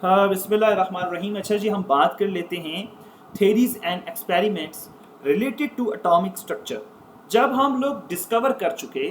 हाँ, बिस्मिल्लाहिर्रहमानिर्रहीम। अच्छा जी, हम बात कर लेते हैं theories and experiments related to atomic structure. जब हम लोग डिस्कवर कर चुके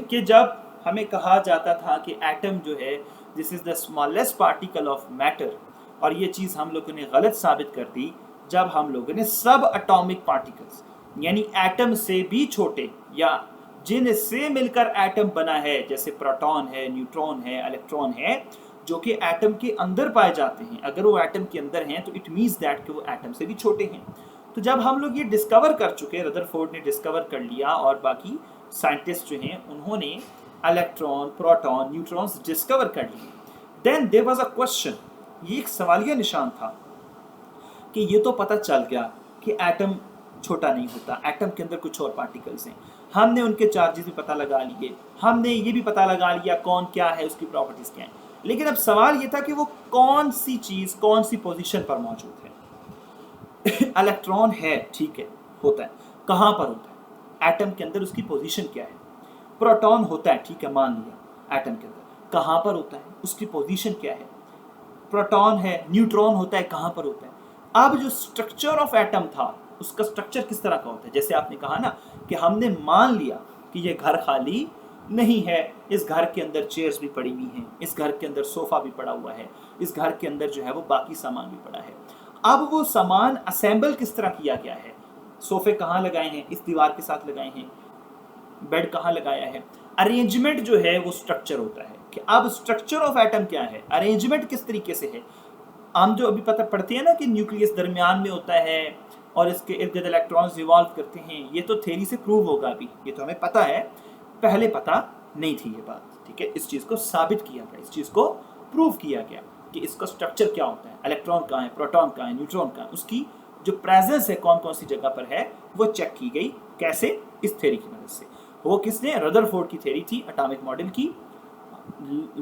कि जब हमें कहा जाता था कि एटम जो है this is the smallest particle of matter, और ये चीज़ हम लोगों ने गलत साबित कर दी जब हम लोगों ने सब एटॉमिक पार्टिकल्स यानी एटम से भी छोटे या जिनसे मिलकर एटम बना है, जैसे प्रोटॉन है, न्यूट्रॉन है, इलेक्ट्रॉन है, जो कि एटम के अंदर पाए जाते हैं। अगर वो एटम के अंदर हैं तो इट मीन्स दैट कि वो एटम से भी छोटे हैं। तो जब हम लोग ये डिस्कवर कर चुके, रदरफोर्ड ने डिस्कवर कर लिया और बाकी साइंटिस्ट जो हैं उन्होंने इलेक्ट्रॉन, प्रोटॉन, न्यूट्रॉन्स डिस्कवर कर लिए, then there was a question. ये एक सवालिया निशान था कि ये तो पता चल गया कि एटम छोटा नहीं होता, एटम के अंदर कुछ और पार्टिकल्स हैं, हमने उनके चार्जेस भी पता लगा लिए, हमने ये भी पता लगा लिया कौन क्या है, उसकी प्रॉपर्टीज क्या है। लेकिन अब सवाल ये था कि वो कौन सी चीज कौन सी पोजीशन पर मौजूद है। इलेक्ट्रॉन है, ठीक है, होता है, कहां पर होता है, एटम के अंदर उसकी पोजीशन क्या है। प्रोटॉन होता है, ठीक है, मान लिया, एटम के अंदर कहां पर होता है, उसकी पोजीशन क्या है। प्रोटॉन है, न्यूट्रॉन होता है, कहां पर होता है। अब जो स्ट्रक्चर ऑफ एटम था, उसका स्ट्रक्चर किस तरह का होता है। जैसे आपने कहा ना कि हमने मान लिया कि ये घर खाली नहीं है, इस घर के अंदर चेयर्स भी पड़ी हुई हैं, इस घर के अंदर सोफा भी पड़ा हुआ है, इस घर के अंदर जो है वो बाकी सामान भी पड़ा है। अब वो सामान असेंबल किस तरह किया गया है, सोफे कहाँ लगाए हैं, इस दीवार के साथ लगाए हैं, बेड कहाँ लगाया है, अरेंजमेंट जो है वो स्ट्रक्चर होता है। कि अब स्ट्रक्चर ऑफ एटम क्या है, अरेंजमेंट किस तरीके से है। हम जो अभी पता पढ़ते हैं ना कि न्यूक्लियस दरमियान में होता है और इसके इर्द गिर्द इलेक्ट्रॉन्स रिवॉल्व करते हैं, ये तो थ्योरी से प्रूव होगा, अभी ये तो हमें पता है, पहले पता नहीं थी ये बात, ठीक है। इस चीज़ को साबित किया गया, इस चीज़ को प्रूव किया गया कि इसका स्ट्रक्चर क्या होता है, इलेक्ट्रॉन कहाँ है, प्रोटॉन कहाँ है, न्यूट्रॉन कहाँ है, उसकी जो प्रेजेंस है कौन कौन सी जगह पर है वो चेक की गई। कैसे, इस थ्योरी की मदद से। वो किसने, रदरफोर्ड की थ्योरी थी एटॉमिक मॉडल की।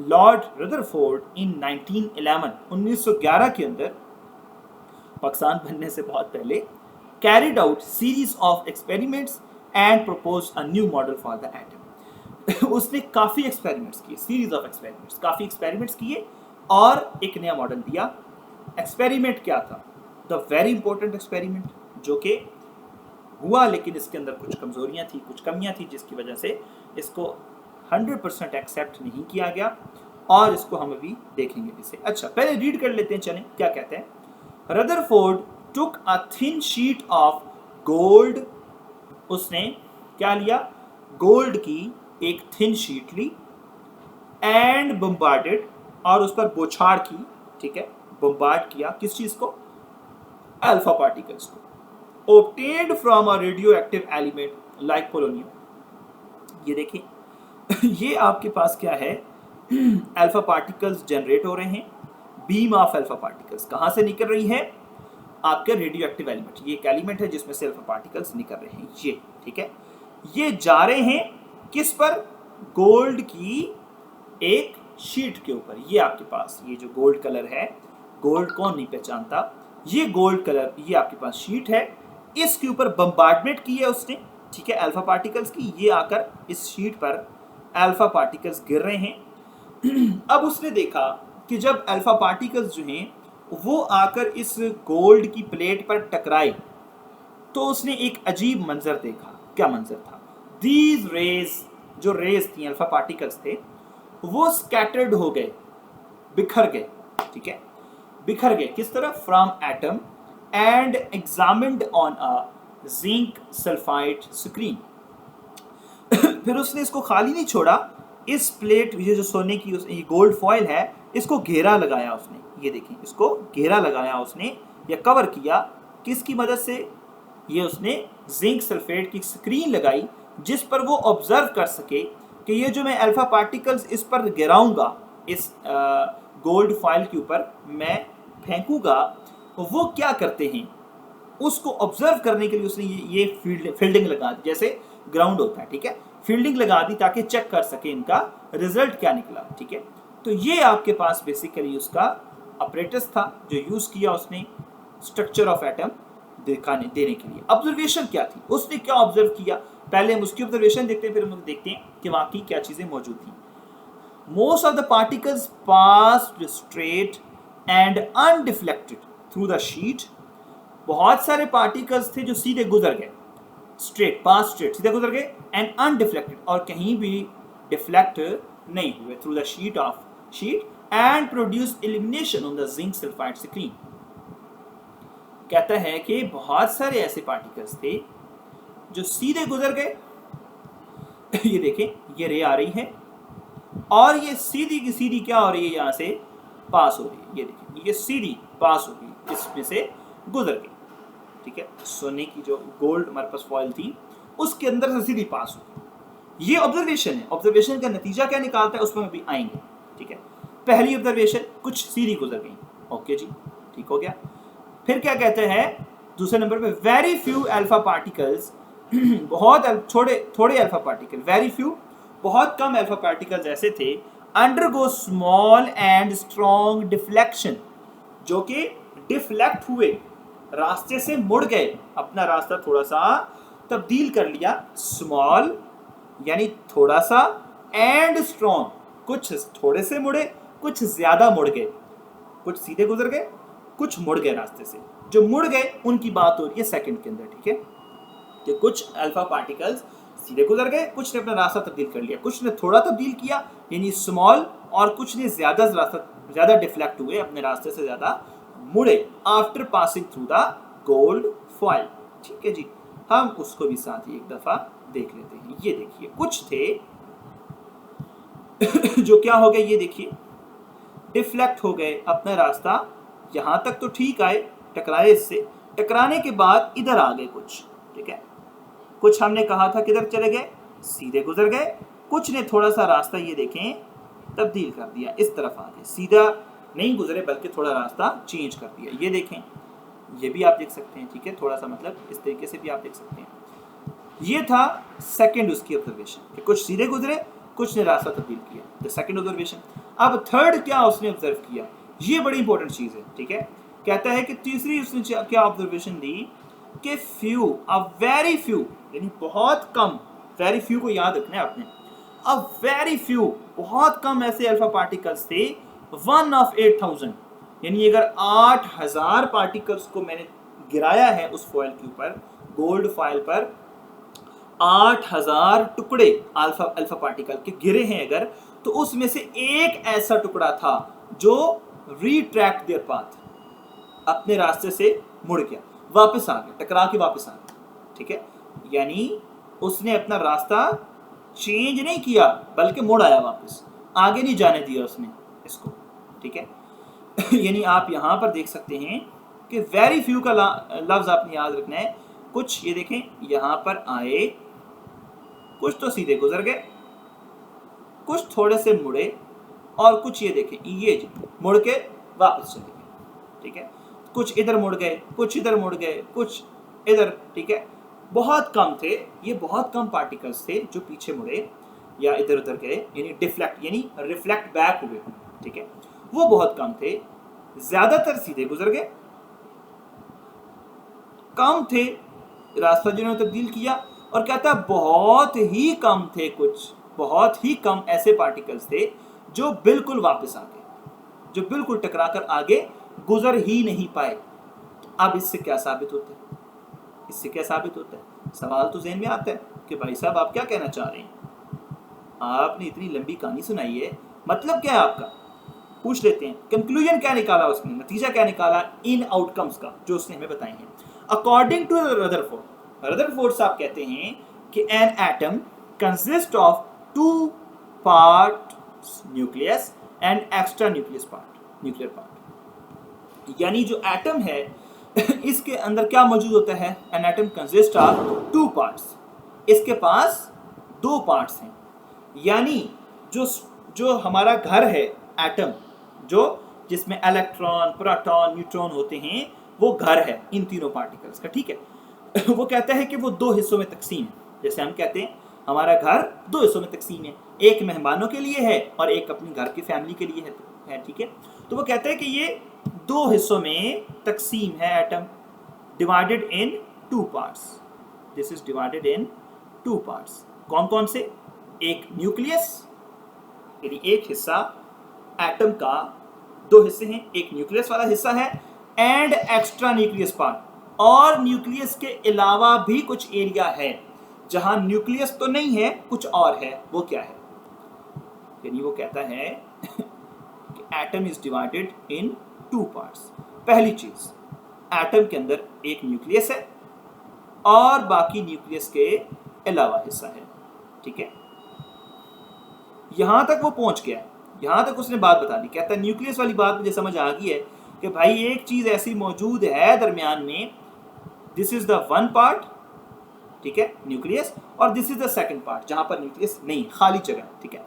लॉर्ड रदरफोर्ड इन 1911 के अंदर, पाकिस्तान बनने से बहुत पहले, carried out series of experiments and proposed a new model for the atom। उसने काफ़ी एक्सपेरिमेंट्स किए, सीरीज ऑफ एक्सपेरिमेंट्स, काफ़ी एक्सपेरिमेंट्स किए और एक नया मॉडल दिया। एक्सपेरिमेंट क्या था, द वेरी इंपॉर्टेंट एक्सपेरिमेंट, जो कि हुआ लेकिन इसके अंदर कुछ कमजोरियां थी, कुछ कमियां थी, जिसकी वजह से इसको 100% एक्सेप्ट नहीं किया गया और इसको हम अभी देखेंगे इसे। अच्छा, पहले रीड कर लेते हैं, चलें क्या कहते हैं। Rutherford took a thin sheet of gold, उसने क्या लिया, गोल्ड की एक थिन शीट ली, एंड बम्बार्डेड, और उस पर बौछार की, ठीक है, बम्बार्ड किया किस चीज को, अल्फा पार्टिकल्स को, obtained from a radioactive element like polonium। ये देखिए ये आपके पास क्या है, अल्फा पार्टिकल्स जनरेट हो रहे हैं, बीम ऑफ अल्फा पार्टिकल्स कहां से निकल रही है, आपके रेडियो एक्टिव एलिमेंट, ये एक एलिमेंट है जिसमें से अल्फा पार्टिकल्स निकल रहे हैं, ये ठीक है। ये जा रहे हैं किस पर, गोल्ड की एक शीट के ऊपर। ये आपके पास ये जो गोल्ड कलर है, गोल्ड कौन नहीं पहचानता, ये गोल्ड कलर, ये आपके पास शीट है, इसके ऊपर बम्बार्डमेंट की है उसने, ठीक है, अल्फा पार्टिकल्स की। ये आकर इस शीट पर अल्फा पार्टिकल्स गिर रहे हैं। अब उसने देखा कि जब अल्फा पार्टिकल्स जो हैं वो आकर इस गोल्ड की प्लेट पर टकराए तो उसने एक अजीब मंजर देखा। क्या मंजर था, दीज रेज, जो रेज थी, अल्फा पार्टिकल्स थे, वो स्कैटर्ड हो गए, बिखर गए, ठीक है, बिखर गए किस तरह, from atom and examined on a zinc sulphide screen. फिर उसने इसको खाली नहीं छोड़ा, इस प्लेट, ये जो सोने की ये गोल्ड फॉइल है, इसको घेरा लगाया उसने, ये देखें, इसको घेरा लगाया उसने या कवर किया, किसकी मदद से, ये उसने जिंक सल्फेट की स्क्रीन लगाई जिस पर वो ऑब्जर्व कर सके कि ये जो मैं अल्फा पार्टिकल्स इस पर गिराऊंगा, इस गोल्ड फॉइल के ऊपर मैं फेंकूंगा, वो क्या करते हैं, उसको ऑब्जर्व करने के लिए उसने ये फील्डिंग लगा दी, जैसे ग्राउंड होता है, ठीक है, फील्डिंग लगा दी ताकि चेक कर सके इनका रिजल्ट क्या निकला, ठीक है। तो ये आपके पास बेसिकली उसका अपरेटस था जो यूज किया उसने स्ट्रक्चर ऑफ एटम दिखाने देने के लिए। ऑब्जर्वेशन क्या थी, उसने क्या ऑब्जर्व किया, पहले हम उसकी ऑब्जर्वेशन देखते हैं, फिर हम देखते हैं कि वाकई क्या चीजें मौजूद थी। Most of the particles passed straight and undeflected through the sheet, बहुत सारे पार्टिकल्स थे जो सीधे गुजर गए, स्ट्रेट पास स्ट्रेट सीधे गुजर गए, एंड अनडिफ्लेक्टेड और कहीं भी डिफ्लेक्ट नहीं हुए through the sheet and produce illumination on the zinc sulphide screen. कहता है कि बहुत सारे ऐसे पार्टिकल्स थे जो सीधे गुजर गए ये देखें, ये रे आ रही है और ये सीधी की सीधी क्या हो रही है, यहाँ से पास हो रही है, ये देखें, ये सीधी पास हो गई, इसमें से गुजर गई, ठीक है। सोने की जो गोल्ड हमारे पास फॉइल थी उसके अंदर से सीधी पास हो गई। ये ऑब्जर्वेशन है, ऑब्जर्वेशन का नतीजा क्या निकालता है उस पर हम अभी आएंगे, ठीक है। पहली ऑब्जर्वेशन, कुछ सीधी गुजर गई, ओके जी, ठीक हो गया। फिर क्या कहते हैं दूसरे नंबर पे, वेरी फ्यू अल्फा पार्टिकल्स बहुत थोड़े अल्फा पार्टिकल, वेरी फ्यू बहुत कम अल्फा पार्टिकल्स ऐसे थे, undergo small and strong deflection, जो कि डिफ्लेक्ट हुए, रास्ते से मुड़ गए, अपना रास्ता थोड़ा सा तब्दील कर लिया, स्मॉल यानी थोड़ा सा, एंड स्ट्रॉन्ग कुछ थोड़े से मुड़े, कुछ ज्यादा मुड़ गए, कुछ सीधे गुजर गए, कुछ मुड़ गए रास्ते से। जो मुड़ गए उनकी बात हो रही है सेकंड के अंदर, ठीक है। कि कुछ अल्फा पार्टिकल्स सीधे गुजर गए, कुछ ने अपना रास्ता तब्दील कर लिया, कुछ ने थोड़ा तब्दील किया यानी स्मॉल, और कुछ ने ज्यादा डिफ्लेक्ट हुए, अपने रास्ते से ज्यादा मुड़े, after passing through the gold foil, ठीक है जी। हम उसको भी साथ ही एक दफा देख लेते हैं। ये देखिए, कुछ थे जो क्या हो गए, ये देखिए डिफ्लेक्ट हो गए, अपना रास्ता यहां तक तो ठीक आए, टकराए, इससे टकराने के बाद इधर आ गए कुछ, ठीक है। कुछ हमने कहा था किधर चले गए, सीधे गुजर गए, कुछ ने थोड़ा सा रास्ता ये देखें तब्दील कर दिया, इस तरफ आ गए, सीधा नहीं गुजरे बल्कि थोड़ा रास्ता चेंज कर दिया, ये देखें, ये भी आप देख सकते हैं, ठीक है। थोड़ा सा मतलब इस तरीके से भी आप देख सकते हैं। ये था सेकंड उसकी ऑब्जर्वेशन कि कुछ सीधे गुजरे, कुछ ने रास्ता तब्दील किया, द सेकंड ऑब्जर्वेशन। अब थर्ड क्या उसने ऑब्जर्व किया, ये बड़ी इंपॉर्टेंट चीज है, ठीक है। कहता है कि तीसरी उसने क्या ऑब्जर्वेशन दी कि फ्यू, अ वेरी फ्यू यानी बहुत कम, वेरी फ्यू को याद रखना है आपने, अ वेरी फ्यू बहुत कम ऐसे अल्फा पार्टिकल्स थे, 1 of 8,000 यानी अगर 8,000 पार्टिकल्स को मैंने गिराया है उस फॉइल के ऊपर, गोल्ड फॉइल पर 8,000 टुकड़े अल्फा पार्टिकल के गिरे हैं अगर, तो उसमें से एक ऐसा टुकड़ा था जो रिट्रैक्ट देयर पाथ, अपने रास्ते से मुड़ गया, वापस आ गया, टकरा के वापस आ गया, ठीक है। यानी उसने अपना रास्ता चेंज नहीं किया बल्कि मुड़ आया वापस, आगे नहीं जाने दिया उसने इसको, ठीक है। यानी आप यहां पर देख सकते हैं कि वेरी फ्यू का लफ्ज आपने याद रखना है। कुछ ये देखें यहां पर आए, कुछ तो सीधे गुजर गए, कुछ थोड़े से मुड़े, और कुछ ये देखें ये मुड़ के वापस चले गए, ठीक है। कुछ इधर मुड़ गए, कुछ इधर मुड़ गए, कुछ इधर, ठीक है। बहुत कम थे, ये बहुत कम पार्टिकल्स थे जो पीछे मुड़े या इधर उधर गए, यानी डिफ्लेक्ट यानी रिफ्लेक्ट बैक हुए, ठीक है, वो बहुत कम थे। ज्यादातर सीधे गुजर गए, कम थे रास्ता जिन्होंने तब्दील किया, और कहता है बहुत ही कम थे, कुछ बहुत ही कम ऐसे पार्टिकल्स थे जो बिल्कुल वापस आ गए, जो बिल्कुल टकराकर आगे गुजर ही नहीं पाए। अब इससे क्या साबित होता है, इससे क्या साबित होता है, सवाल तो ज़हन में आता है कि भाई साहब आप क्या कहना चाह रहे हैं, आपने इतनी लंबी कहानी सुनाई है, मतलब क्या है आपका, पूछ लेते हैं। कंक्लूजन क्या निकाला उसने, नतीजा क्या निकाला इन आउटकम्स का जो उसने हमें बताए हैं। अकॉर्डिंग टू रदरफोर्ड साहब कहते हैं कि an atom consist of 2 parts nucleus and extra nuclear part, यानी जो एटम है इसके अंदर क्या मौजूद होता है, an atom consist of 2 parts, इसके पास 2 पार्ट्स हैं, यानी जो हमारा घर है एटम, जो जिसमें इलेक्ट्रॉन, प्रोटॉन, न्यूट्रॉन होते हैं, वो घर है इन तीनों पार्टिकल्स का, ठीक है। वो कहता है कि वो 2 हिस्सों में तकसीम है, जैसे हम कहते हैं हमारा घर 2 हिस्सों में तकसीम है, एक मेहमानों के लिए है और एक अपनी घर की फैमिली के लिए है, ठीक है। तो वो कहता है कि ये 2 हिस्सों में तकसीम है atom, divided in 2 parts, this is divided in 2 parts. कौन कौन से, एक न्यूक्लियस यानी एक हिस्सा एटम का दो हिस्से हैं, एक न्यूक्लियस वाला हिस्सा है एंड एक्स्ट्रा न्यूक्लियस पार्ट, और न्यूक्लियस के अलावा भी कुछ एरिया है जहां न्यूक्लियस तो नहीं है, कुछ और है। वो क्या है? यानी वो कहता है कि atom is divided in two parts. पहली चीज, एटम के अंदर एक न्यूक्लियस है और बाकी न्यूक्लियस के अलावा हिस्सा है। ठीक है, यहां तक वो पहुंच गया है, यहां तक उसने बात बता दी। कहता है न्यूक्लियस वाली बात मुझे समझ आ गई है कि भाई एक चीज ऐसी मौजूद है दरमियान में, this is the one part, ठीक है, न्यूक्लियस, और this is the second part जहां पर न्यूक्लियस नहीं, खाली जगह। ठीक है,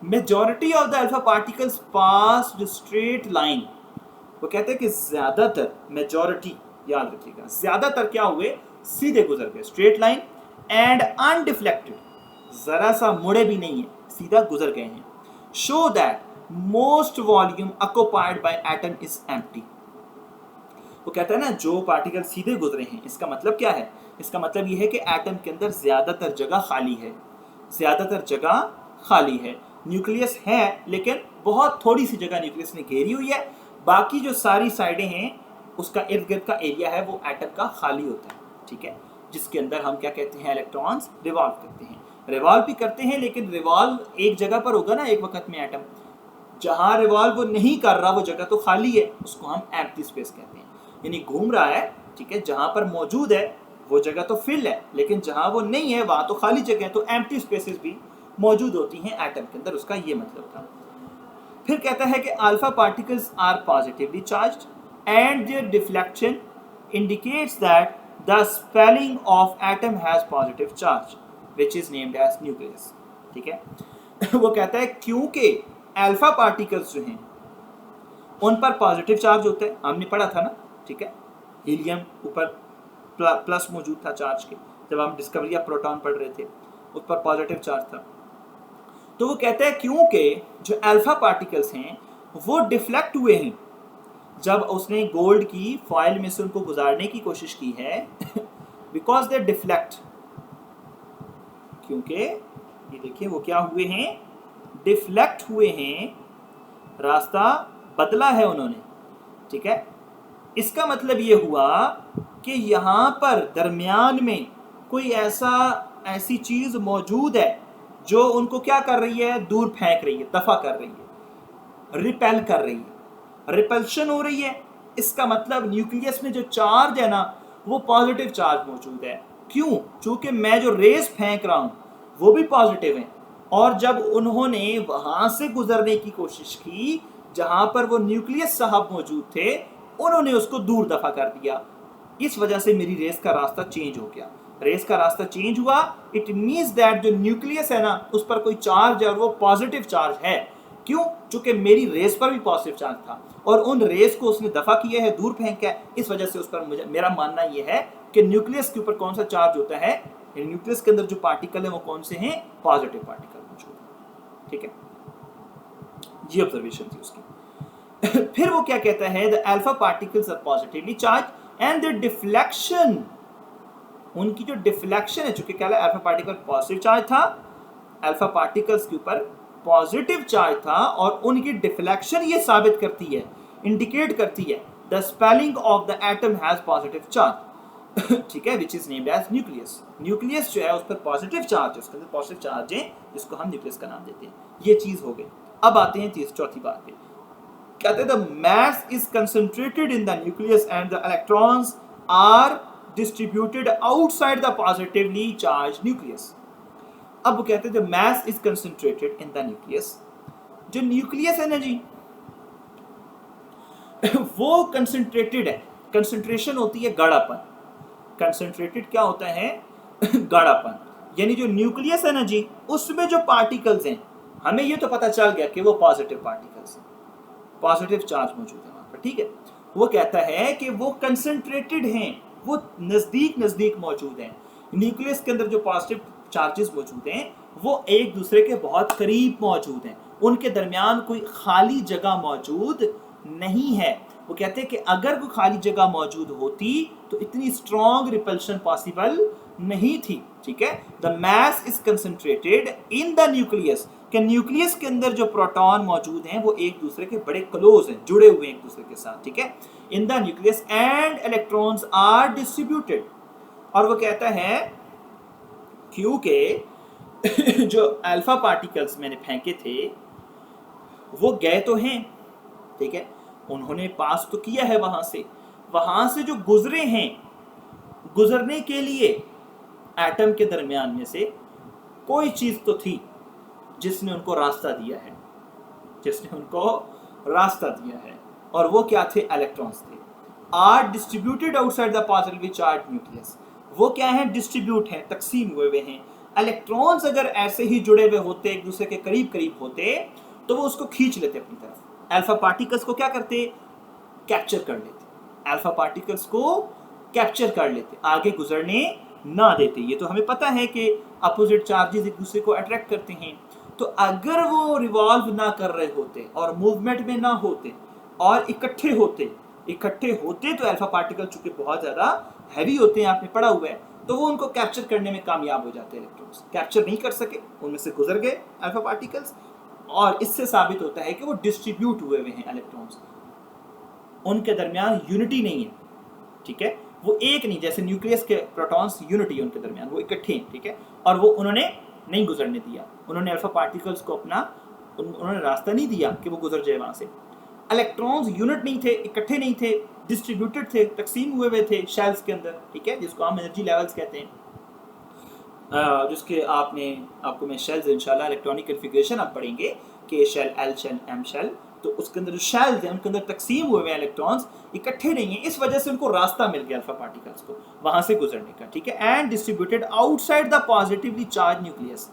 majority of the alpha particles pass straight line. वो कहते हैं कि ज्यादातर, मेजॉरिटी याद रखिएगा, ज्यादातर क्या हुए, सीधे गुजर गए, स्ट्रेट लाइन, एंड अनडिफ्लेक्टेड, जरा सा मुड़े भी नहीं है, सीधा गुजर गए हैं। Show that most volume occupied by atom is empty. वो कहता है ना, जो पार्टिकल सीधे गुजरे हैं, इसका मतलब क्या है? इसका मतलब यह है कि एटम के अंदर ज्यादातर जगह खाली है, ज्यादातर जगह खाली है। न्यूक्लियस है लेकिन बहुत थोड़ी सी जगह न्यूक्लियस ने घेरी हुई है, बाकी जो सारी साइडें हैं उसका इर्द गिर्द का एरिया है वो एटम का खाली होता है। ठीक है, जिसके अंदर हम क्या कहते हैं, इलेक्ट्रॉन्स रिवॉल्व करते हैं। रिवॉल्व भी करते हैं लेकिन रिवॉल्व एक जगह पर होगा ना एक वक्त में एटम, जहां रिवॉल्व वो नहीं कर रहा वो जगह तो खाली है, उसको हम एम्प्टी स्पेस कहते हैं। यानी घूम रहा है, ठीक है, जहां पर मौजूद है वो जगह तो फिल है, लेकिन जहां वो नहीं है वहां तो खाली जगह है, तो एम्प्टी स्पेसेस भी मौजूद होती हैं एटम के अंदर, उसका ये मतलब था। फिर कहता है कि alpha particles are positively charged and their deflection indicates that the spelling of atom has positive charge which is named as nucleus. ठीक है, वो कहता है क्योंकि अल्फा पार्टिकल्स जो हैं उन पर पॉजिटिव चार्ज होता है, हमने पढ़ा था ना। ठीक है, हीलियम ऊपर प्लस मौजूद था चार्ज के, जब हम डिस्कवरी ऑफ प्रोटॉन पढ़ रहे थे उस पर पॉजिटिव चार्ज था। तो वो कहता है क्योंकि जो अल्फा पार्टिकल्स हैं वो डिफ्लेक्ट हुए हैं, जब उसने गोल्ड की फॉइल में से उनको गुजारने की कोशिश की है, बिकॉज दे डिफ्लेक्ट, क्योंकि ये देखिए वो क्या हुए हैं, डिफ्लेक्ट हुए हैं, रास्ता बदला है उन्होंने। ठीक है, इसका मतलब ये हुआ कि यहाँ पर दरमियान में कोई ऐसी चीज मौजूद है जो उनको क्या कर रही है, दूर फेंक रही है, दफा कर रही है, रिपेल कर रही है, रिपल्शन हो रही है। इसका मतलब न्यूक्लियस में जो चार्ज है ना वो पॉजिटिव चार्ज मौजूद है। क्यों? क्योंकि मैं जो रेस फेंक रहा हूं वो भी पॉजिटिव है, और जब उन्होंने वहां से गुजरने की कोशिश की जहां पर वो न्यूक्लियस साहब मौजूद थे, उन्होंने उसको दूर दफा कर दिया। इस वजह से मेरी रेस का रास्ता चेंज हो गया। रेस का रास्ता चेंज हुआ, इट मीन्स दैट जो न्यूक्लियस है ना उस पर कोई चार्ज है और वो पॉजिटिव चार्ज है। क्यों? क्योंकि मेरी रेस पर भी पॉजिटिव चार्ज था और उन रेस को उसने दफा किया है, दूर फेंका है। इस वजह से उस पर मेरा मानना यह है कि न्यूक्लियस के ऊपर कौन सा चार्ज होता है, न्यूक्लियस के अंदर जो पार्टिकल है वो कौन से हैं, पॉजिटिव पार्टिकल मौजूद है। ठीक है, ये ऑब्जर्वेशन थी उसकी। फिर वो क्या कहता है, the alpha particles are positively charge and the deflection, उनकी जो डिफ्लेक्शन है, चूंकि क्या है अल्फा पार्टिकल पॉजिटिव चार्ज था, अल्फा पार्टिकल्स के ऊपर पॉजिटिव चार्ज था, और उनकी डिफ्लेक्शन ये साबित करती है, इंडिकेट करती है, the spelling of the atom has positive charge. ठीक है, which is named as nucleus. Nucleus जो है उस पर पॉजिटिव चार्ज है, उसके अंदर पॉजिटिव चार्ज है, जिसको हम न्यूक्लियस का नाम देते हैं। ये चीज हो गई। अब आते हैं चौथी बात पे। कहते हैं the mass is concentrated in the nucleus and the electrons are distributed outside the positively charge nucleus. अब वो कहते हैं the mass is concentrated in the nucleus. जो न्यूक्लियस है ना जी, वो कंसंट्रेटेड है। कंसंट्रेशन होती है गाढ़ापन। कंसंट्रेटेड क्या होता है, गाढ़ापन। यानी जो न्यूक्लियस है ना जी, उसमें जो पार्टिकल्स हैं, हमें ये तो पता चल गया कि वो पॉजिटिव पार्टिकल्स हैं, पॉजिटिव चार्ज मौजूद है वहां पर। ठीक है, वो कहता है कि वो कंसंट्रेटेड हैं, वो नजदीक मौजूद हैं। न्यूक्लियस के अंदर जो पॉजिटिव चार्जेस मौजूद हैं वो एक दूसरे के बहुत करीब मौजूद हैं, उनके दरमियान कोई खाली जगह मौजूद नहीं है। वो कहते हैं कि अगर कोई खाली जगह मौजूद होती तो इतनी स्ट्रॉन्ग रिपल्शन पॉसिबल नहीं थी। ठीक है, the mass is concentrated in the nucleus कि न्यूक्लियस के अंदर जो प्रोटॉन मौजूद हैं वो एक दूसरे के बड़े क्लोज हैं, जुड़े हुए हैं एक दूसरे के साथ, ठीक है। In the nucleus and electrons are distributed, और वो कहता है क्योंकि जो अल्फा पार्टिकल्स मैंने फेंके थे वो गए तो हैं, ठीक है, उन्होंने पास तो किया है वहां से जो गुजरे हैं, गुजरने के लिए एटम के दरमियान में से कोई चीज तो थी जिसने उनको रास्ता दिया है, और वो क्या थे? इलेक्ट्रॉन्स थे। Are distributed outside the positively charge nucleus, वो क्या है? डिस्ट्रीब्यूट हैं, तकसीम हुए हैं। इलेक्ट्रॉन्स अगर ऐसे ही जुड़े हुए होते, एक दूसरे के करीब करीब होते, तो वो उसको खींच लेते अपनी तरफ। अल्फा पार्टिकल्स को क्या करते? कैप्चर कर लेते, अल्फा पार्टिकल्स को कैप्चर कर लेते, आगे गुजरने ना देते। ये तो हमें पता है कि अपोजिट चार्जेस एक दूसरे को अट्रैक्ट करते हैं। तो अगर वो रिवॉल्व ना कर रहे होते और मूवमेंट में ना होते और इकट्ठे होते तो अल्फा पार्टिकल चूंकि बहुत ज़्यादा हैवी होते हैं, आपने पढ़ा हुआ है, तो वो उनको कैप्चर करने में कामयाब हो जाते हैं। इलेक्ट्रॉन्स कैप्चर नहीं कर सके, उनमें से गुजर गए अल्फा पार्टिकल्स, और इससे साबित होता है कि वो डिस्ट्रीब्यूट हुए हैं इलेक्ट्रॉन्स, उनके दरमियान यूनिटी नहीं है, ठीक है, वो एक नहीं, जैसे न्यूक्लियस के प्रोटॉन्स यूनिटी है उनके दरमियान, वो इकट्ठे हैं, ठीक है, और वो उन्होंने नहीं गुजरने दिया, उन्होंने अल्फा पार्टिकल्स को उन्होंने रास्ता नहीं दिया कि वो गुजर जाए वहां से। इलेक्ट्रॉन्स यूनिट नहीं थे, इकट्ठे नहीं थे, डिस्ट्रीब्यूटेड थे, तकसीम हुए थे शेल्स के अंदर, ठीक है, जिसको हम एनर्जी लेवल्स कहते हैं, जिसके आपको मैं शेल्स इंशाल्लाह इलेक्ट्रॉनिक कॉन्फ़िगरेशन आप पढ़ेंगे, K shell, L shell, M shell, तो उसके अंदर जो शेल्स हैं उनके अंदर तकसीम हुए हैं इलेक्ट्रॉन्स, इकट्ठे नहीं है, इस वजह से उनको रास्ता मिल गया अल्फा पार्टिकल्स को वहां से गुजरने का, ठीक है। And distributed outside the positively charge nucleus,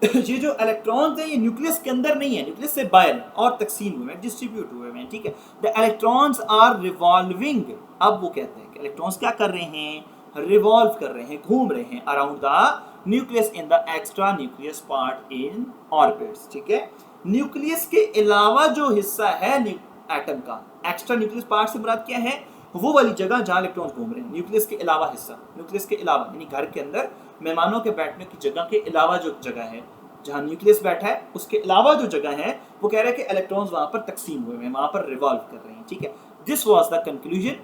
ये जो इलेक्ट्रॉन्स हैं ये न्यूक्लियस के अंदर नहीं है, न्यूक्लियस से बाहर और तकसीम हुए हैं, डिस्ट्रीब्यूट हुए हैं, ठीक है। द इलेक्ट्रॉन्स आर रिवॉल्विंग, अब वो कहते हैं कि इलेक्ट्रॉन्स क्या कर रहे हैं? रिवॉल्व कर रहे हैं, घूम रहे हैं around the nucleus in the extra nucleus part in orbits, ठीक है। न्यूक्लियस के अलावा जो हिस्सा है एटम का, एक्स्ट्रा न्यूक्लियस पार्ट से मुराद क्या है? वो वाली जगह जहां इलेक्ट्रॉन्स घूम रहे हैं, न्यूक्लियस के अलावा हिस्सा, न्यूक्लियस के अलावा यानी घर के अंदर मेहमानों के बैठने की जगह के अलावा जो जगह है जहां न्यूक्लियस बैठा है, उसके अलावा जो जगह है, वो कह रहे हैं कि इलेक्ट्रॉन्स वहां पर तकसीम हुए हैं, वहां पर रिवॉल्व कर रहे हैं, ठीक है। This was the conclusion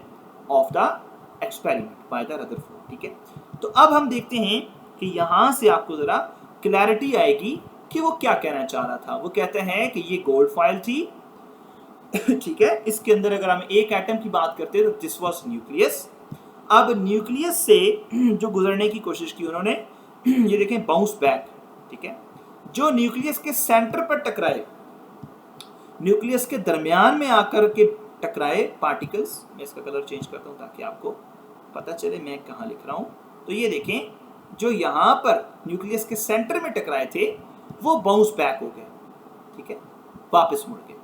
of the experiment by the Rutherford, ठीक है। तो अब हम देखते हैं कि यहां से आपको जरा क्लैरिटी आएगी कि वो क्या कहना चाह रहा था। वो कहते हैं कि ये गोल्ड फॉइल थी, ठीक है, इसके अंदर अगर हम एक एटम की बात करते हैं तो दिस वाज न्यूक्लियस। अब न्यूक्लियस से जो गुजरने की कोशिश की उन्होंने, ये देखें बाउंस बैक, ठीक है, जो न्यूक्लियस के सेंटर पर टकराए, न्यूक्लियस के दरमियान में आकर के टकराए पार्टिकल्स, मैं इसका कलर चेंज करता हूं ताकि आपको पता चले मैं कहां लिख रहा हूं। तो ये देखें, जो यहां पर न्यूक्लियस के सेंटर में टकराए थे वो बाउंस बैक हो गए, ठीक है, वापस मुड़ गए।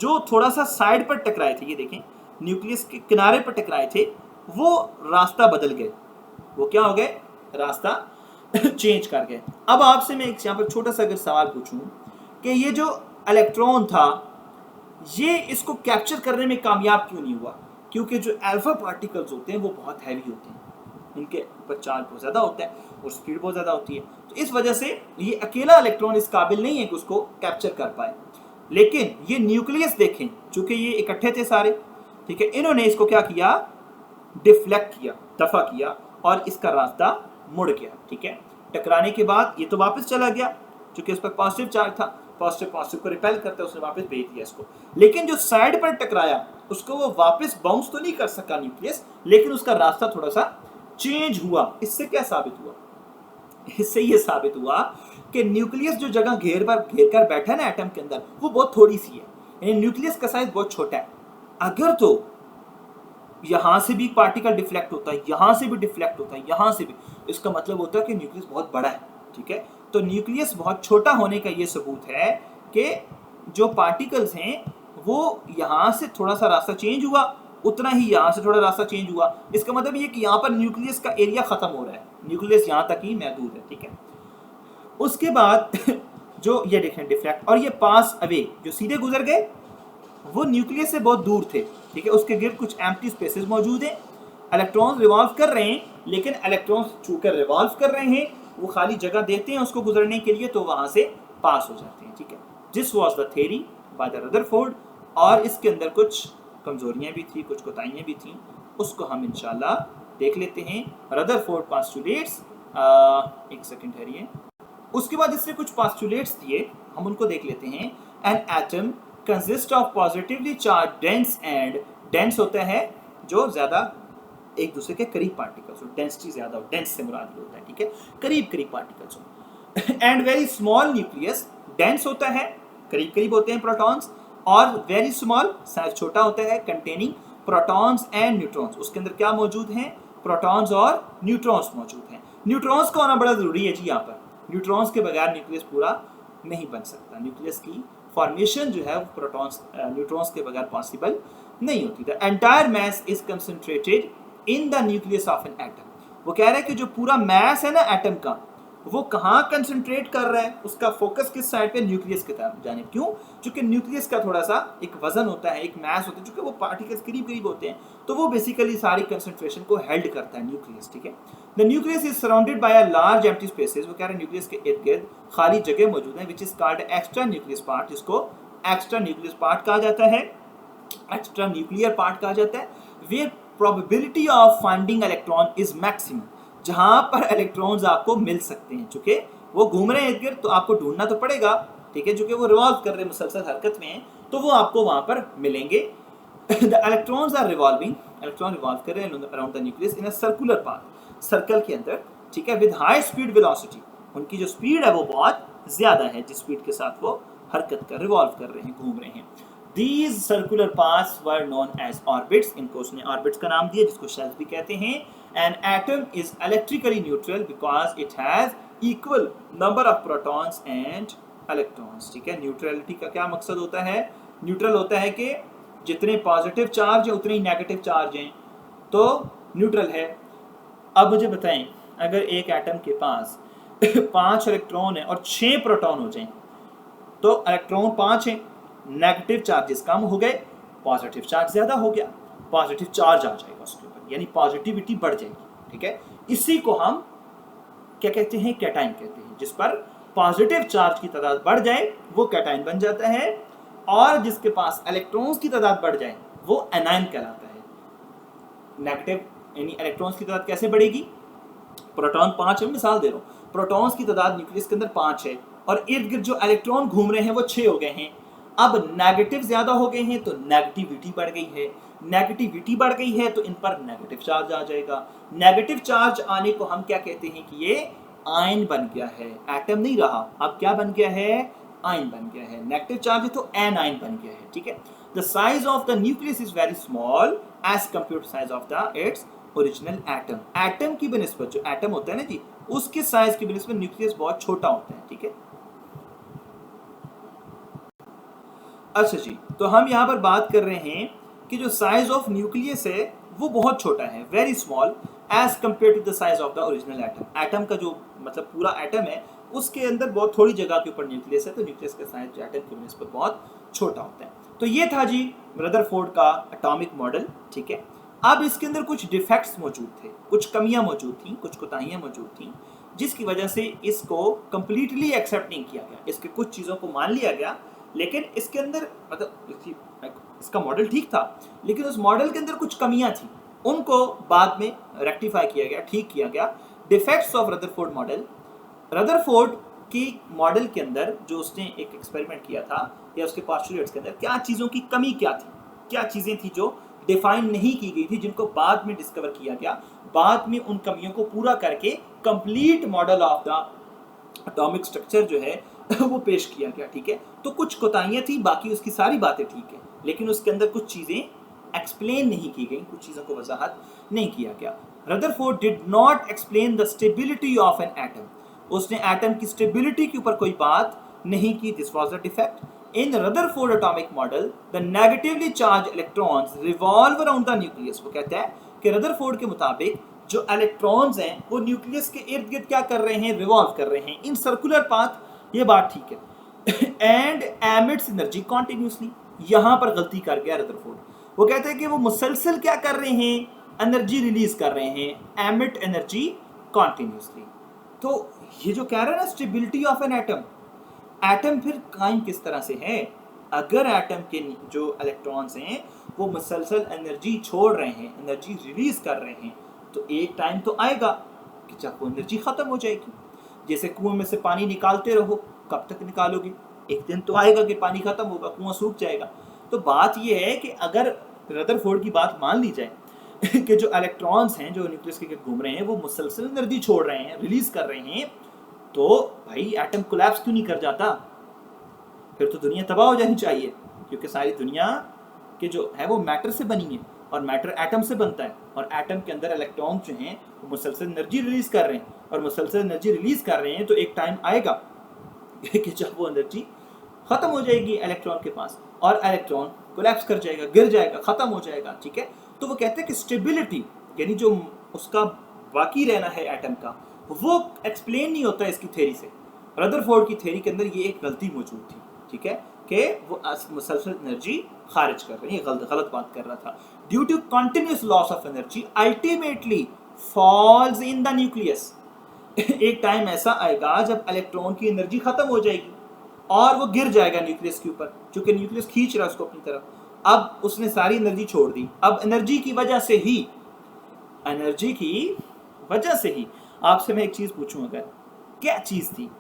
जो थोड़ा सा साइड पर टकराए थे, ये देखें, न्यूक्लियस के किनारे पर टकराए थे, वो रास्ता बदल गए, वो क्या हो गए? रास्ता चेंज कर गए। अब आपसे मैं एक यहाँ पर छोटा सा अगर सवाल पूछूं कि ये जो इलेक्ट्रॉन था ये इसको कैप्चर करने में कामयाब क्यों नहीं हुआ? क्योंकि जो अल्फा पार्टिकल्स होते हैं वो बहुत हैवी होते हैं, उनके ऊपर चार्ज बहुत ज़्यादा होता है और स्पीड बहुत ज़्यादा होती है, तो इस वजह से ये अकेला इलेक्ट्रॉन इस काबिल नहीं है कि उसको कैप्चर कर पाए। लेकिन ये न्यूक्लियस देखें, चूंकि ये इकट्ठे थे सारे, ठीक है, इन्होंने इसको क्या किया? डिफ्लेक्ट किया, दफा किया, और इसका रास्ता मुड़ गया, ठीक है। टकराने के बाद ये तो वापस चला गया, क्योंकि उस पर पॉजिटिव चार्ज था, पॉजिटिव को रिपेल करता है, उसने वापस भेज दिया इसको। लेकिन जो साइड पर टकराया उसको वो वापस बाउंस तो नहीं कर सका न्यूक्लियस, लेकिन उसका रास्ता थोड़ा सा चेंज हुआ। इससे क्या साबित हुआ? इससे ये साबित हुआ कि न्यूक्लियस जो जगह घेर कर बैठा है ना एटम के अंदर, वो बहुत थोड़ी सी है, यानी न्यूक्लियस का साइज बहुत छोटा है। अगर तो यहां से भी पार्टिकल डिफ्लेक्ट होता है, यहां से भी डिफ्लेक्ट होता है, यहां से भी, इसका मतलब होता है कि न्यूक्लियस बहुत बड़ा है, ठीक है। तो न्यूक्लियस बहुत छोटा होने का ये सबूत है कि जो पार्टिकल्स हैं वो यहां से थोड़ा सा रास्ता चेंज हुआ, उतना ही यहाँ से थोड़ा रास्ता चेंज हुआ। इसका मतलब ये कि यहाँ पर न्यूक्लियस का एरिया खत्म हो रहा है, न्यूक्लियस यहाँ तक ही महदूद है, ठीक है। उसके बाद जो ये देखें डिफ्लेक्ट और ये पास अवे, जो सीधे गुजर गए वो न्यूक्लियस से बहुत दूर थे, ठीक है, उसके गिर्द कुछ एम्प्टी स्पेसेस मौजूद हैं। इलेक्ट्रॉन्स रिवॉल्व कर रहे हैं, लेकिन इलेक्ट्रॉन्स चूंकि रिवॉल्व कर रहे हैं वो खाली जगह देते हैं उसको गुजरने के लिए, तो वहाँ से पास हो जाते हैं, ठीक है। This was the theory by the Rutherford, और इसके अंदर कुछ कमजोरियां भी थी, कुछ कोताहियां भी थी, उसको हम इंशाल्लाह देख लेते हैं। रदरफोर्ड पास्टुलेट्स, एक सेकंड ठहरिए, उसके बाद इससे कुछ पास्टुलेट्स दिए, हम उनको देख लेते हैं। An atom consist of positively charge dense and, dense होता है जो ज्यादा एक दूसरे के करीब पार्टिकल्स हो, डेंसिटी ज्यादा हो, डेंस से मुराद होता है, ठीक है, करीब करीब पार्टिकल्स हो। And very small nucleus, dense होता है, करीब करीब होते हैं प्रोटॉन्स, और वेरी स्मॉल साइज छोटा होता है, कंटेनिंग प्रोटॉन्स एंड न्यूट्रॉन्स, उसके अंदर क्या मौजूद हैं, प्रोटॉन्स और न्यूट्रॉन्स मौजूद हैं। न्यूट्रॉन्स का होना बड़ा जरूरी है जी, यहाँ पर न्यूट्रॉन्स के बगैर न्यूक्लियस पूरा नहीं बन सकता, न्यूक्लियस की फॉर्मेशन जो है वो प्रोटॉन्स न्यूट्रॉन्स के बगैर पॉसिबल नहीं होती। The entire mass is concentrated in the nucleus of an atom, वो कह रहा है कि जो पूरा मास है ना एटम का, वो कहाँ कंसंट्रेट कर रहा है, उसका फोकस किस साइड पे, न्यूक्लियस की तरफ जानिब। क्यों? क्योंकि न्यूक्लियस का थोड़ा सा एक वजन होता है, एक मास होता है, चूंकि वो पार्टिकल्स करीब करीब होते हैं, तो वो बेसिकली सारी कंसंट्रेशन को हेल्ड करता है न्यूक्लियस, ठीक है। The nucleus is surrounded by a large empty spaces, वो कह रहे हैं न्यूक्लियस के इर्द गिर्द खाली जगह मौजूद है, which is called extra nucleus part, जिसको एक्स्ट्रा न्यूक्लियस पार्ट कहा जाता है, एक्स्ट्रा न्यूक्लियर पार्ट कहा जाता है। Where probability of finding electron is maximum, जहां पर इलेक्ट्रॉन्स आपको मिल सकते हैं, चूंकि वो घूम रहे हैं इर्द गिर्द, तो आपको ढूंढना तो पड़ेगा, ठीक है, चूंकि वो रिवॉल्व कर रहे हैं, मुसलसल हरकत में हैं, तो वो आपको वहां पर मिलेंगे। The electrons are revolving, electron revolve कर रहे हैं around the nucleus in a circular path, circle के अंदर, ठीक है, विद हाई स्पीड वेलोसिटी, उनकी जो स्पीड है वो बहुत ज्यादा है, जिस स्पीड के साथ वो हरकत कर रिवॉल्व कर रहे हैं, घूम रहे हैं। These circular paths were known as orbits, इनको उसने ऑर्बिट्स का नाम दिया, जिसको शेल्स भी कहते हैं। An atom is electrically neutral because it has equal number of protons and electrons, ठीक है। न्यूट्रलिटी का क्या मकसद होता है? न्यूट्रल होता है कि जितने पॉजिटिव चार्ज है उतने ही नेगेटिव चार्ज हैं, तो न्यूट्रल है। अब मुझे बताएं, अगर एक एटम के पास 5 इलेक्ट्रॉन है और 6 प्रोटॉन हो जाएं, तो इलेक्ट्रॉन 5 हैं, नेगेटिव चार्जेस कम हो गए, पॉजिटिव चार्ज ज्यादा हो गया, पॉजिटिव चार्ज आ जाएगा उसके ऊपर, यानी पॉजिटिविटी बढ़ जाएगी, ठीक है। इसी को हम क्या कहते हैं? कैटाइन कहते हैं। जिस पर पॉजिटिव चार्ज की तादाद बढ़ जाए वो कैटाइन बन जाता है, और जिसके पास इलेक्ट्रॉन्स की तादाद बढ़ जाए वो एनायन कहलाता है। नेगेटिव यानी इलेक्ट्रॉन्स की तादाद कैसे बढ़ेगी? प्रोटॉन 5 है, मिसाल दे रहा हूँ, प्रोटॉन्स की तादाद न्यूक्लियस के अंदर 5 है, और इर्द गिर्द जो इलेक्ट्रॉन घूम रहे हैं वो 6 हो गए हैं। अब नेगेटिव ज्यादा हो गए हैं तो नेगेटिविटी बढ़ गई है, नेगेटिविटी बढ़ गई है तो इन पर नेगेटिव चार्ज आ जाएगा। नेगेटिव चार्ज आने को हम क्या कहते हैं कि ये आयन बन गया है, एटम नहीं रहा, अब क्या बन गया है? आयन बन गया है। नेगेटिव चार्ज है तो एन आयन बन गया है, ठीक है। The size of the nucleus is very small as compare to size of the its original atom. Atom की बनिस्बत, जो एटम होता है ना जी, उसके साइज की बनिस्बत न्यूक्लियस बहुत छोटा होता है, ठीक है। अच्छा जी, तो हम यहाँ पर बात कर रहे हैं कि जो साइज ऑफ न्यूक्लियस है वो बहुत छोटा है, very small as compare to the size of the original atom. Atom का जो मतलब पूरा एटम है उसके अंदर बहुत थोड़ी जगह के ऊपर न्यूक्लियस है, तो न्यूक्लियस का साइज एटम की निस्बत बहुत छोटा होता है। तो ये था जी रदरफोर्ड का एटॉमिक मॉडल, ठीक है। अब इसके अंदर कुछ डिफेक्ट्स मौजूद थे, कुछ कमियां मौजूद थी, कुछ कोताहियां मौजूद थी, जिसकी वजह से इसको कंप्लीटली एक्सेप्ट नहीं किया गया। इसके कुछ चीज़ों को मान लिया गया, लेकिन इसके अंदर मतलब इसका मॉडल ठीक था, लेकिन उस मॉडल के अंदर कुछ कमियां थी, उनको बाद में रेक्टिफाई किया गया, ठीक किया गया। Defects of Rutherford model. Rutherford की मॉडल के अंदर जो उसने एक एक्सपेरिमेंट किया था, या उसके पोस्टुलेट्स के अंदर क्या चीज़ों की कमी क्या थी, क्या चीज़ें थी जो डिफाइन नहीं की गई थी, जिनको बाद में डिस्कवर किया गया, बाद में उन कमियों को पूरा करके complete model of the atomic structure जो है वो पेश किया गया, ठीक है। तो कुछ कोताहियां थी, बाकी उसकी सारी बातें ठीक है, लेकिन उसके अंदर कुछ चीज़ें एक्सप्लेन नहीं की गई, कुछ चीज़ों को वजाहत नहीं किया गया। Rutherford did not explain the stability of an atom, उसने एटम की स्टेबिलिटी के ऊपर कोई बात नहीं की। This was the defect in Rutherford atomic model. The negatively charge electrons revolve around the nucleus. वो कहता है कि रदरफोर्ड के मुताबिक जो इलेक्ट्रॉन्स हैं वो न्यूक्लियस के इर्द गिर्द क्या कर रहे हैं? रिवॉल्व कर रहे हैं इन सर्कुलर पाथ, ये बात ठीक है। एंड एमिट्स एनर्जी कॉन्टिन्यूसली, यहाँ पर गलती कर गया रदरफोर्ड। वो कहते हैं कि वो मुसलसल क्या कर रहे हैं? एनर्जी रिलीज कर रहे हैं, एमिट एनर्जी कॉन्टिन्यूसली। तो ये जो कह रहा है ना stability of an atom, atom फिर कायम किस तरह से है? अगर एटम के जो इलेक्ट्रॉन्स हैं वो मुसलसल एनर्जी छोड़ रहे हैं, एनर्जी रिलीज कर रहे हैं, तो एक टाइम तो आएगा कि जब वो एनर्जी खत्म हो जाएगी। जैसे कुएं में से पानी निकालते रहो, कब तक निकालोगे? एक दिन तो आएगा कि पानी खत्म होगा, कुआं सूख जाएगा। तो बात यह है कि अगर रदरफोर्ड की बात मान ली जाए कि जो इलेक्ट्रॉन्स हैं जो न्यूक्लियस के घूम रहे हैं वो मुसलसल एनर्जी छोड़ रहे हैं, रिलीज कर रहे हैं, तो भाई एटम कोलैप्स क्यों नहीं कर जाता? फिर तो दुनिया तबाह हो जानी चाहिए, क्योंकि सारी दुनिया के जो है वो मैटर से बनी है और मैटर एटम से बनता है, और एटम के अंदर इलेक्ट्रॉन जो हैं वो मुसलसल एनर्जी रिलीज कर रहे हैं, और मुसलसल एनर्जी रिलीज कर रहे हैं तो एक टाइम आएगा कि जब वो एनर्जी खत्म हो जाएगी इलेक्ट्रॉन के पास और इलेक्ट्रॉन कोलैप्स कर जाएगा, गिर जाएगा, खत्म हो जाएगा। ठीक है, तो वो कहते हैं कि स्टेबिलिटी यानी जो उसका बाकी रहना है एटम का, वो एक्सप्लेन नहीं होता इसकी थ्योरी से। रदरफोर्ड की थ्योरी के अंदर ये एक गलती मौजूद थी, ठीक है, कि वो मुसलसल एनर्जी खारिज कर रहे हैं, गलत बात कर रहा था। Due to continuous loss of energy ultimately falls in the nucleus. एक टाइम ऐसा आएगा जब इलेक्ट्रॉन की एनर्जी खत्म हो जाएगी और वो गिर जाएगा न्यूक्लियस के ऊपर, क्योंकि न्यूक्लियस खींच रहा है उसको अपनी तरफ। अब उसने सारी एनर्जी छोड़ दी। अब एनर्जी की वजह से ही आपसे मैं एक चीज पूछूं, अगर क्या चीज थी,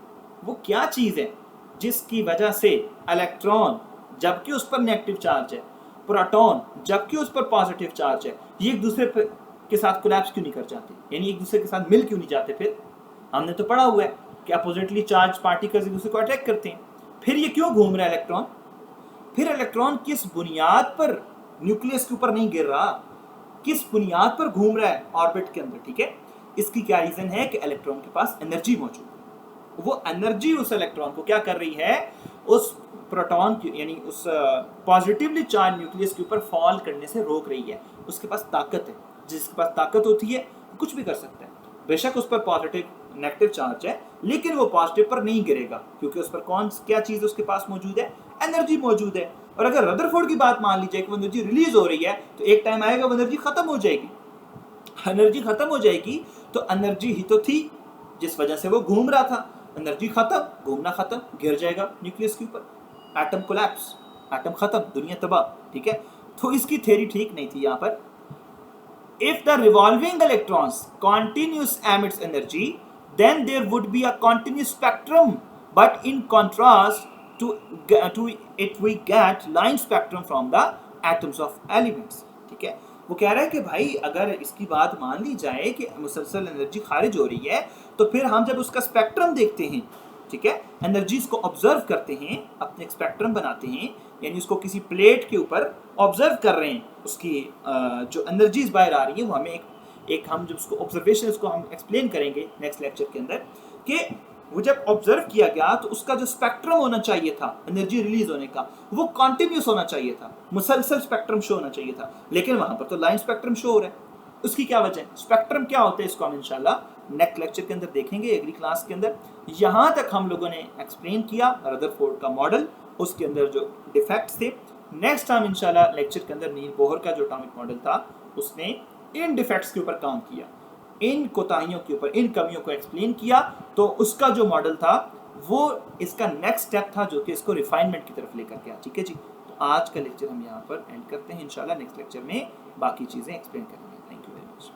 वो क्या चीज है जिसकी वजह से इलेक्ट्रॉन जबकि उस पर नेगेटिव चार्ज है, प्रोटॉन जबकि उस पर पॉजिटिव चार्ज है, ये एक दूसरे के साथ कोलैप्स क्यों नहीं कर जाते, यानी एक दूसरे के साथ मिल क्यों नहीं जाते? फिर हमने तो पढ़ा हुआ है कि अपोजिटली चार्ज पार्टिकल्स एक दूसरे को अट्रैक्ट करते हैं। फिर ये क्यों घूम रहा है इलेक्ट्रॉन? फिर इलेक्ट्रॉन किस बुनियाद पर न्यूक्लियस के ऊपर नहीं गिर रहा, किस बुनियाद पर घूम रहा है ऑर्बिट के अंदर? ठीक है, इसकी क्या रीजन है कि इलेक्ट्रॉन के पास एनर्जी मौजूद है। वो एनर्जी उस इलेक्ट्रॉन को क्या कर रही है, उस प्रोटॉन यानी उस पॉजिटिवली चार्ज न्यूक्लियस के ऊपर फॉल करने से रोक रही है। उसके पास ताकत है, जिसके पास ताकत होती है कुछ भी कर सकता है। बेशक उस पर पॉजिटिव नेगेटिव चार्ज है, लेकिन वो पॉजिटिव पर नहीं गिरेगा, क्योंकि उस पर क्या चीज उसके पास मौजूद है? एनर्जी मौजूद है। और अगर रदरफोर्ड की बात मान लीजिए कि वो एनर्जी रिलीज हो रही है, तो एक टाइम आएगा वो एनर्जी खत्म हो जाएगी। एनर्जी खत्म हो जाएगी तो एनर्जी ही तो थी जिस वजह से वो घूम रहा था। एनर्जी खत्म, घूमना खत्म, गिर जाएगा न्यूक्लियस के ऊपर, एटम कोलैप्स, एटम खत्म, दुनिया तबाह। ठीक है, तो इसकी थ्योरी ठीक नहीं थी यहाँ पर। If the revolving electrons continuous emits energy, then there would be a continuous spectrum. But in contrast to it, we get line spectrum from the atoms of elements. ठीक है, वो कह रहा है कि भाई अगर इसकी बात मान ली जाए कि मुसलसल एनर्जी खारिज हो रही है, तो फिर हम जब उसका स्पेक्ट्रम देखते हैं, ठीक है, एनर्जीज को ऑब्जर्व करते हैं, अपने स्पेक्ट्रम बनाते हैं, यानी उसको किसी प्लेट के ऊपर ऑब्जर्व कर रहे हैं, उसकी जो एनर्जीज बाहर आ रही है, वो हमें एक हम जब उसको ऑब्जर्वेशन उसको हम एक्सप्लेन करेंगे नेक्स्ट लेक्चर के अंदर, कि वो जब ऑब्जर्व किया गया तो उसका जो स्पेक्ट्रम होना चाहिए था एनर्जी रिलीज होने का, वो कॉन्टिन्यूस होना चाहिए था, मुसलसल स्पेक्ट्रम शो होना चाहिए था, लेकिन वहां पर तो लाइन स्पेक्ट्रम शो हो रहा है। उसकी क्या वजह है? स्पेक्ट्रम क्या होता है इसको हम इंशाल्लाह नेक्स्ट लेक्चर के अंदर देखेंगे, अगली क्लास के अंदर। यहाँ तक हम लोगों ने एक्सप्लेन किया रदरफोर्ड का मॉडल, उसके अंदर जो डिफेक्ट्स थे। नेक्स्ट टाइम इंशाल्लाह लेक्चर के अंदर नील बोहर का जो एटॉमिक मॉडल था, उसने इन डिफेक्ट्स के ऊपर काम किया, इन कोताहियों के ऊपर, इन कमियों को एक्सप्लेन किया। तो उसका जो मॉडल था वो इसका नेक्स्ट स्टेप था, जो कि इसको रिफाइनमेंट की तरफ लेकर गया। ठीक है जी, तो आज का लेक्चर हम यहाँ पर एंड करते हैं। इंशाल्लाह नेक्स्ट लेक्चर में बाकी चीज़ें एक्सप्लेन करेंगे। Thank you very much.